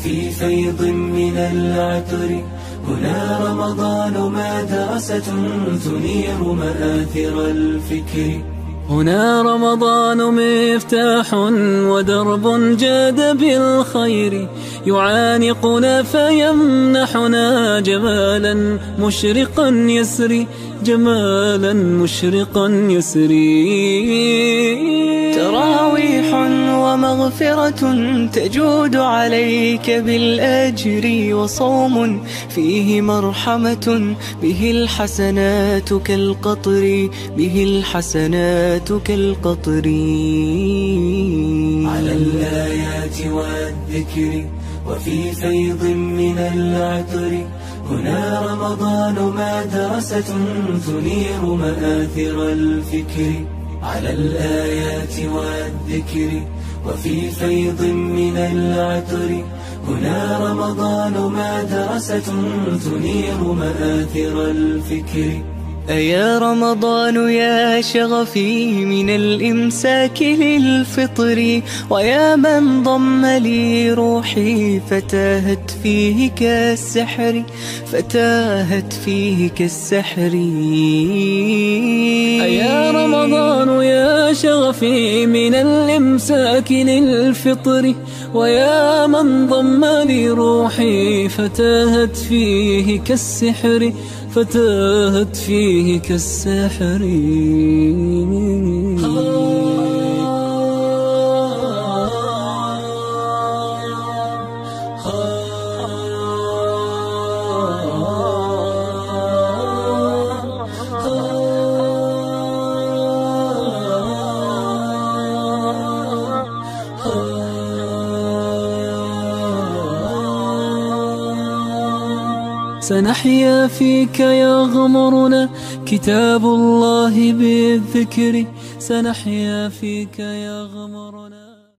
وفي فيض من العطر. هنا رمضان مدرسة تنير مآثر الفكر. هنا رمضان مفتاح ودرب جاد بالخير، يعانقنا فيمنحنا جمالا مشرقا يسري، جمالا مشرقا يسري. تراويح ومغفرة تجود عليك بالأجر، وصوم فيه مرحمة به الحسنات كالقطر، به الحسنات كالقطر. على الآيات والذكر وفي فيض من العطر. هنا رمضان مدرسة تنير مآثر الفكر. على الآيات والذكر وفي فيض من العطر. هنا رمضان مدرسة تنير مآثر الفكر. أيا رمضان يا شغفي من الإمساك للفطر، ويا من ضم لي روحي فتاهت فيه كالسحر، فتاهت فيه كالسحر. أيا رمضان يا شغفي من الإمساك للفطر، ويا من ضم لي روحي فتاهت فيه كالسحر، فتاهت فيه كالسحر. سنحيا فيك يغمرنا كتاب الله بالذكر، سنحيا فيك يغمرنا.